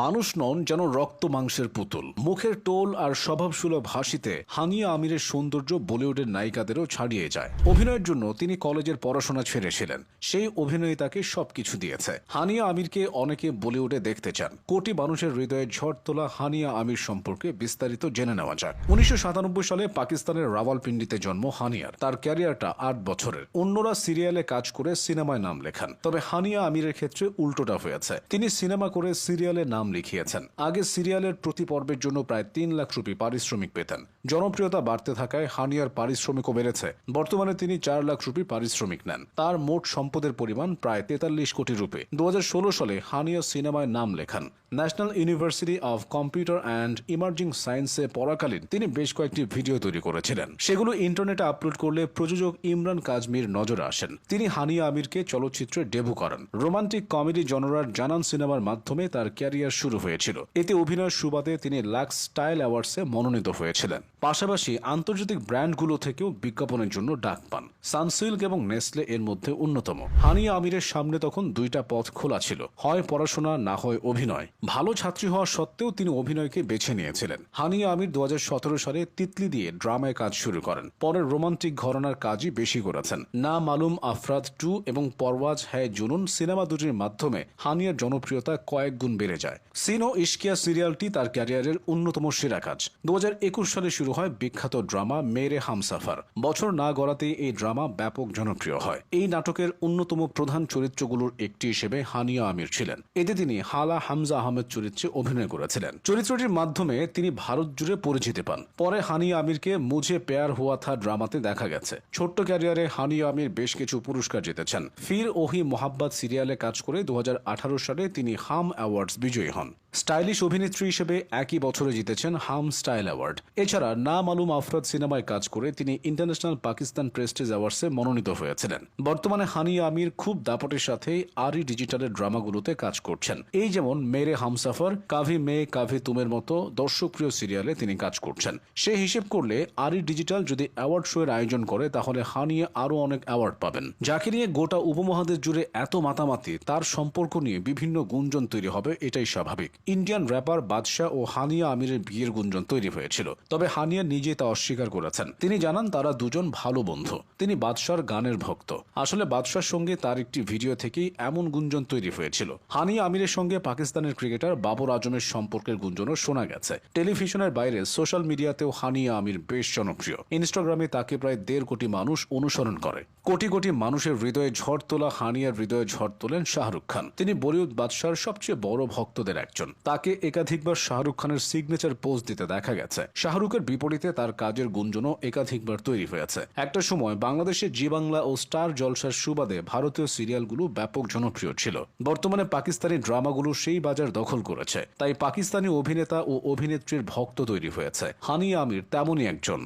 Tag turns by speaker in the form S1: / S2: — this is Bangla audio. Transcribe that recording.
S1: মানুষ নন, যেন রক্ত মাংসের পুতুল। মুখের টোল আর স্বভাবসুলভ হাসিতে হানিয়া আমিরের সৌন্দর্য বলিউডের নায়িকাদেরও ছাড়িয়ে যায়। অভিনয়ের জন্য তিনি কলেজের পড়াশোনা ছেড়েছিলেন। সেই অভিনয় তাকে সবকিছু দিয়েছে। হানিয়া আমিরকে অনেকে বলিউডে দেখতে চান। কোটি মানুষের হৃদয়ে ঝড় তোলা হানিয়া আমির সম্পর্কে বিস্তারিত জেনে নেওয়া যাক। 1997 সালে পাকিস্তানের রাওয়ালপিন্ডিতে জন্ম হানিয়ার। তার ক্যারিয়ারটা 8 বছরের। অন্যরা সিরিয়ালে কাজ করে সিনেমায় নাম লেখান, তবে হানিয়া আমিরের ক্ষেত্রে উল্টোটা হয়েছে। তিনি সিনেমা করে সিরিয়ালে নাম লিখিয়েছেন। আগে সিরিয়ালের প্রতি পর্বের জন্য প্রায় 3 লাখ রুপি পারিশ্রমিক পেতেন। জনপ্রিয়তা বাড়তে থাকায় হানিয়ার পারিশ্রমিকও বেড়েছে। বর্তমানে তিনি 4 লাখ রুপি পারিশ্রমিক নেন। তার মোট সম্পদের পরিমাণ প্রায় 43 কোটি রুপি। 2016 সালে হানিয়া সিনেমায় নাম লেখান। National University of Computer and Emerging সায়েন্সে পড়াকালীন তিনি বেশ কয়েকটি ভিডিও তৈরি করেছিলেন। সেগুলো ইন্টারনেটে আপলোড করলে প্রযোজক ইমরান কাজমির নজরে আসেন। তিনি হানিয়া আমিরকে চলচ্চিত্রে ডেবু করেন। রোমান্টিক কমেডি জনরার জানান সিনেমার মাধ্যমে তার ক্যারিয়ার শুরু হয়েছিল। এতে অভিনয়ের সুবাদে তিনি লাক্স স্টাইল অ্যাওয়ার্ডসে মনোনীত হয়েছিলেন। পাশাপাশি আন্তর্জাতিক ব্র্যান্ডগুলো থেকেও বিজ্ঞাপনের জন্য ডাক পান। সানসিল্ক এবং নেসলে এর মধ্যে অন্যতম। হানিয়া আমিরের সামনে তখন দুইটা পথ খোলা ছিল, হয় পড়াশোনা, না হয় অভিনয়। ভালো ছাত্রী হওয়া সত্ত্বেও তিনি অভিনয়কে বেছে নিয়েছিলেন। হানিয়া আমির 2017 সালে তিতলি দিয়ে ড্রামায় কাজ শুরু করেন। পরে রোমান্টিক ঘরানার কাজই বেশি করেছেন। না মালুম আফরাদ 2 এবং পরওয়াজ হ্যায় জুনুন সিনেমা দুটির মাধ্যমে হানিয়ার জনপ্রিয়তা কয়েক গুণ বেড়ে যায়। সিনো ইশকিয়া সিরিয়ালটি তার ক্যারিয়ারের অন্যতম সেরা কাজ। 2021 সালে শুরু হয় বিখ্যাত ড্রামা মেরে হামসাফার। বছর না গড়াতেই এই ড্রামা ব্যাপক জনপ্রিয় হয়। এই নাটকের অন্যতম প্রধান চরিত্রগুলোর একটি হিসেবে হানিয়া আমির ছিলেন। এতে তিনি হালা হামজা আহমেদ চরিত্রে অভিনয় করেছিলেন। চরিত্রটির মাধ্যমে তিনি ভারত জুড়ে পরিচিতি পান। পরে হানিয়া আমিরকে মুঝে প্যার হুয়া থা ড্রামাতে দেখা গেছে। ছোট্ট ক্যারিয়ারে হানিয়া আমির বেশ কিছু পুরস্কার জিতেছেন। ফির ওহি মোহাব্বত সিরিয়ালে কাজ করে 2018 সালে তিনি হাম অ্যাওয়ার্ডস বিজয়ী হন। স্টাইলিশ অভিনেত্রী হিসেবে একই বছরে জিতেছেন হাম স্টাইল অ্যাওয়ার্ড। এছাড়া না মালুম আফরাদ সিনেমায় কাজ করে তিনি ইন্টারন্যাশনাল পাকিস্তান প্রেস্টিজ অ্যাওয়ার্ডসে মনোনীত হয়েছিলেন। বর্তমানে হানিয়া আমির খুব দাপটের সাথে আরি ডিজিটালের ড্রামাগুলোতে কাজ করছেন। এই যেমন মেরে হামসাফার, কাভি মে কাভি তুমের মতো দর্শকপ্রিয় সিরিয়ালে তিনি কাজ করছেন। সে হিসেব করলে আরি ডিজিটাল যদি অ্যাওয়ার্ড শো এর আয়োজন করে তাহলে হানিয়া আরো অনেক অ্যাওয়ার্ড পাবেন। যাকে নিয়ে গোটা উপমহাদেশ জুড়ে এত মাতামাতি, তার সম্পর্ক নিয়ে বিভিন্ন গুঞ্জন তৈরি হবে, এটাই স্বাভাবিক। ইন্ডিয়ান র্যাপার বাদশা ও হানিয়া আমিরের বিয়ের গুঞ্জন তৈরি হয়েছিল, তবে হানিয়া নিজে তা অস্বীকার করেছেন। তিনি জানান তারা দুজন ভালো বন্ধু। তিনি বাদশার গানের ভক্ত। আসলে বাদশার সঙ্গে তার একটি ভিডিও থেকেই এমন গুঞ্জন তৈরি হয়েছিল। হানিয়া আমিরের সঙ্গে পাকিস্তানের ক্রিকেটার বাবর আজমের সম্পর্কের গুঞ্জনও শোনা গেছে। টেলিভিশনের বাইরে সোশ্যাল মিডিয়াতেও হানিয়া আমির বেশ জনপ্রিয়। ইনস্টাগ্রামে তাকে প্রায় 1.5 কোটি মানুষ অনুসরণ করে। কোটি কোটি মানুষের হৃদয়ে ঝড় তোলা হানিয়ার হৃদয়ে ঝড় তোলেন শাহরুখ খান। তিনি বলিউড বাদশার সবচেয়ে বড় ভক্তদের একজন। তাকে একাধিকবার শাহরুখ খানের সিগনেচার পোজ দিতে দেখা গেছে। শাহরুখের বিপরীতে তার কাজের গুঞ্জনও একাধিকবার তৈরি হয়েছে। একটা সময় বাংলাদেশে জি বাংলা ও স্টার জলসার সুবাদে ভারতীয় সিরিয়ালগুলো ব্যাপক জনপ্রিয় ছিল। বর্তমানে পাকিস্তানি ড্রামাগুলো সেই বাজার দখল করেছে। তাই পাকিস্তানি অভিনেতা ও অভিনেত্রীর ভক্ত তৈরি হয়েছে। হানিয়া আমির তেমনই একজন।